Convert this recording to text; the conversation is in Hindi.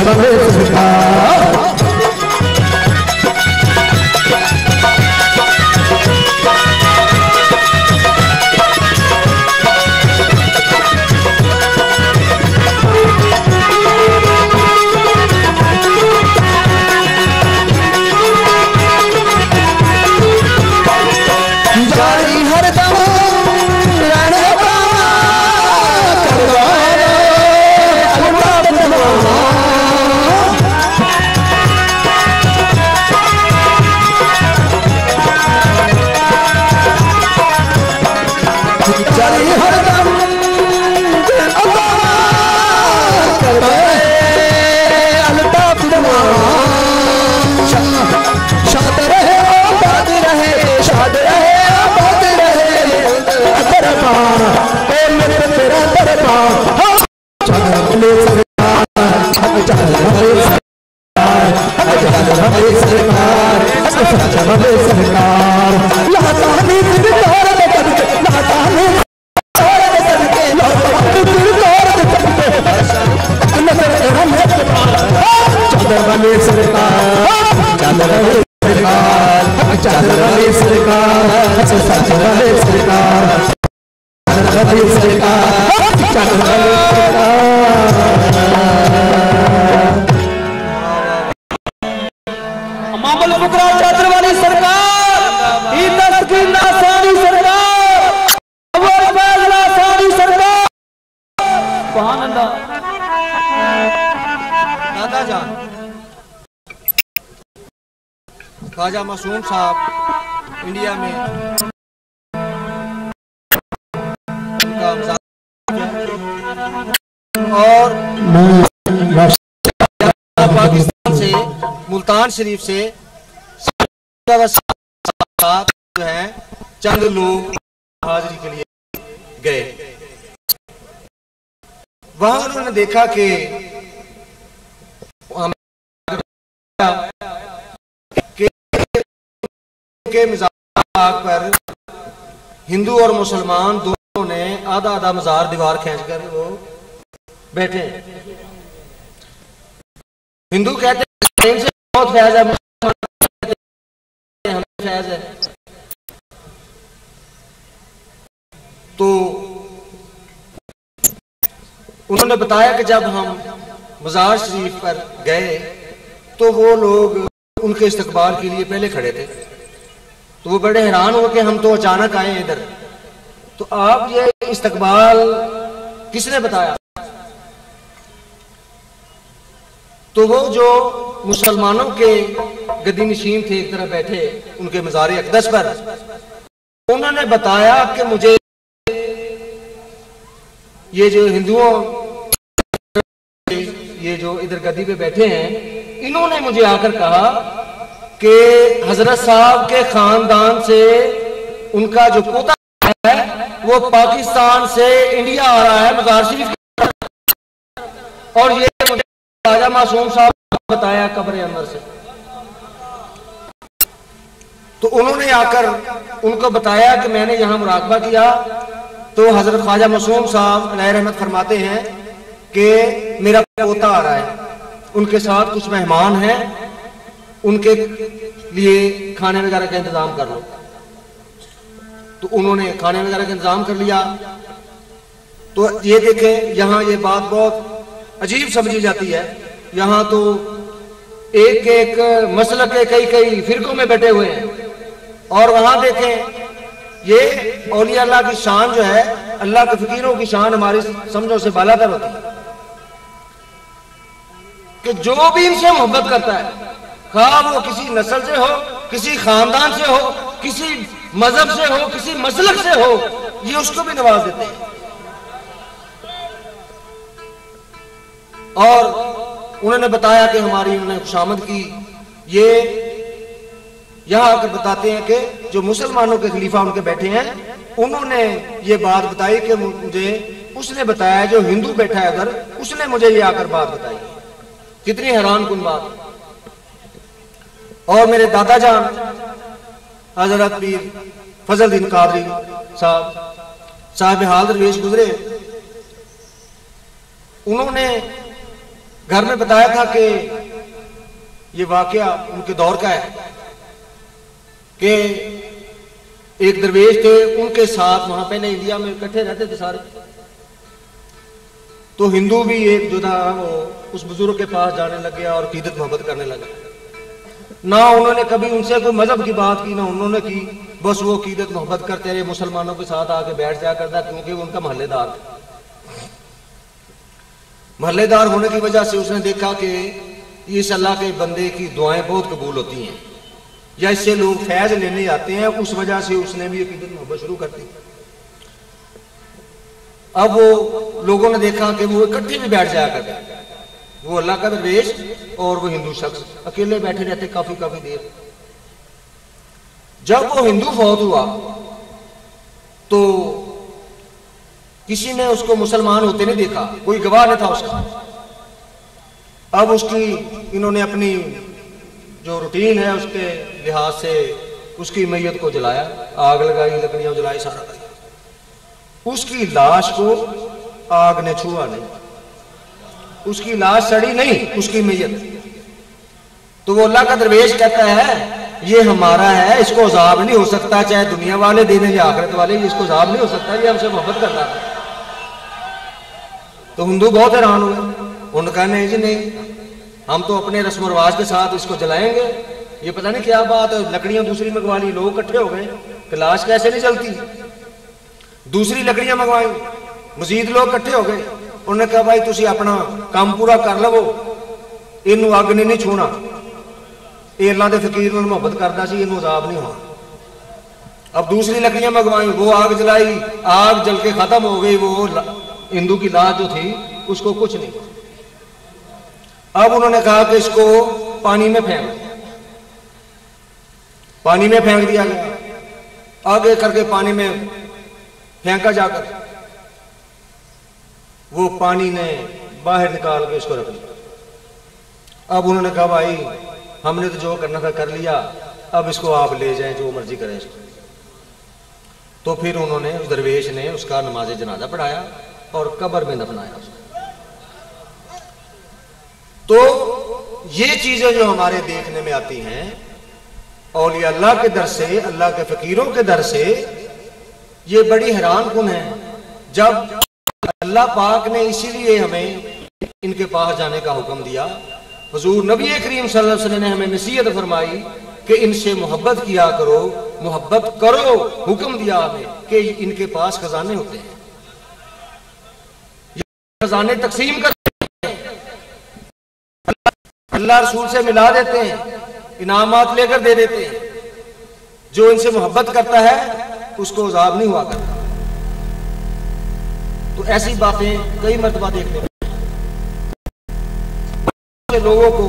वाले सरकार ख्वाजा मासूम साहब इंडिया में उनका और पाकिस्तान से मुल्तान शरीफ से जो है चंद लोग हाजिरी के लिए गए। वहां उन्होंने देखा कि के मज़ार पर हिंदू और मुसलमान दोनों ने आधा आधा मज़ार दीवार खींचकर वो बैठे। हिंदू कहते हैं से बहुत फैज है, हमें फैज है। तो उन्होंने बताया कि जब हम मज़ार शरीफ पर गए तो वो लोग उनके इस्तकबाल के लिए पहले खड़े थे। तो वो बड़े हैरान हुए कि हम तो अचानक आए इधर, तो आप ये इस्तकबाल किसने बताया? तो वो जो मुसलमानों के गद्दी नशीन थे एक तरफ बैठे उनके मज़ार अक़दस पर, उन्होंने बताया कि मुझे ये जो हिंदुओं ये जो इधर गद्दी पे बैठे हैं, इन्होंने मुझे आकर कहा कि हजरत साहब के खानदान से उनका जो पोता है वो पाकिस्तान से इंडिया आ रहा है मज़ार शरीफ, और ये मुझे ख्वाजा मासूम साहब बताया कब्र अंदर से। तो उन्होंने आकर उनको बताया कि मैंने यहाँ मुराकबा किया, तो हजरत ख्वाजा मासूम साहब अलैहि रहमत फरमाते हैं कि मेरा पोता आ रहा है, उनके साथ कुछ मेहमान हैं, उनके लिए खाने वगैरह का इंतजाम कर लो। तो उन्होंने खाने वगैरह का इंतजाम कर लिया। तो ये देखें, यहाँ ये बात बहुत अजीब समझी जाती है। यहाँ तो एक एक मसलक के कई कई फिरकों में बैठे हुए हैं, और वहां देखें ये औलिया अल्लाह की शान जो है, अल्लाह के फकीरों की शान हमारी समझों से बालातर होती है कि जो भी इनसे मोहब्बत करता है, खा वो किसी नस्ल से हो, किसी खानदान से हो, किसी मजहब से हो, किसी मसलक से हो, ये उसको भी नवाज देते हैं। और उन्होंने बताया कि हमारी उन्होंने खुशामद की। ये यहां आकर बताते हैं कि जो मुसलमानों के खलीफा उनके बैठे हैं, उन्होंने ये बात बताई कि मुझे उसने बताया, जो हिंदू बैठा है अगर, उसने मुझे ये आकर बात बताई। कितनी हैरान कुन बात। और मेरे दादा जान हजरत पीर फजलुद्दीन कादरी साहब हाल दरवेश गुजरे, उन्होंने घर में बताया था कि ये वाकया उनके दौर का है कि एक दरवेश थे, उनके साथ वहां पहले इंडिया में इकट्ठे रहते थे सारे, तो हिंदू भी एक जो था वो उस बुजुर्ग के पास जाने लग गया और अकीदत मोहब्बत करने लगा। ना उन्होंने कभी उनसे कोई मजहब की बात की, ना उन्होंने की, बस वो अकीदत मोहब्बत करते रहे, मुसलमानों के साथ आके बैठ जाया करता, क्योंकि उनका मोहल्लेदार था। मोहल्लेदार होने की वजह से उसने देखा कि इस अल्लाह के बंदे की दुआएं बहुत कबूल होती हैं, या इससे लोग फैज लेने आते हैं, उस वजह से उसने भी अकीदत मोहब्बत शुरू कर दी। अब वो लोगों ने देखा कि वो इकट्ठे भी बैठ जाया करते, वो अल्लाह का दरवेश और वो हिंदू शख्स अकेले बैठे रहते काफी देर। जब वो हिंदू फौत हुआ तो किसी ने उसको मुसलमान होते नहीं देखा, कोई गवाह नहीं था उसका। अब उसकी इन्होंने अपनी जो रूटीन है उसके लिहाज से उसकी मैयत को जलाया, आग लगाई, लकड़ियां जलाई, सारा किया। उसकी लाश को आग ने छुआ नहीं, उसकी लाश सड़ी नहीं, उसकी मैयत। तो वो अल्लाह का दरवेश कहता है ये हमारा है, इसको अजाब नहीं हो सकता, चाहे दुनिया वाले देने या आखिरत वाले, इसको अजाब नहीं हो सकता, ये हमसे मोहब्बत कर रहा था। तो हिंदू बहुत हैरान हुए, उन्होंने कहा नहीं जी नहीं, हम तो अपने रस्म रिवाज के साथ इसको जलाएंगे। ये पता नहीं क्या बात है, लकड़ियां दूसरी मंगवा ली, लोग इकट्ठे हो गए कि लाश कैसे नहीं जलती, दूसरी लकड़ियां मंगवाई, मजीद लोग इकट्ठे हो गए। उन्होंने कहा भाई तुसी अपना काम पूरा कर लवो, इनू अग ने नहीं छूना, ये अल्लाह के फकीर नाल मोहब्बत करता सी, इनू अजाब नहीं होना। अब दूसरी लकड़ियां मंगवाई, वो आग जलाई, आग जल के खत्म हो गई, वो हिंदू की लाश जो थी उसको कुछ नहीं। अब उन्होंने कहा कि इसको पानी में फेंक दिया गया, आगे करके पानी में फेंका जाकर, वो पानी ने बाहर निकाल के उसको रख लिया। अब उन्होंने कहा भाई हमने तो जो करना था कर लिया, अब इसको आप ले जाएं, जो मर्जी करें इसको। तो फिर उन्होंने, उस दरवेश ने उसका नमाज जनाजा पढ़ाया और कब्र में दफनाया उसको। तो ये चीजें जो हमारे देखने में आती हैं औलिया अल्लाह के दर से, अल्लाह के फकीरों के दर से, ये बड़ी हैरान कुन है। जब अल्लाह पाक ने इसीलिए हमें इनके पास जाने का हुक्म दिया, हुजूर नबी करीम सल्लल्लाहु अलैहि वसल्लम ने हमें नसीहत फरमाई कि इनसे मोहब्बत किया करो, मोहब्बत करो, हुक्म दिया हमें कि इनके पास खजाने होते हैं, खजाने तकसीम करते हैं, अल्लाह रसूल से मिला देते हैं, इनामात लेकर दे देते हैं। जो इनसे मोहब्बत करता है उसको अजाब नहीं हुआ करता। तो ऐसी बातें कई मर्तबा देखने लोगों को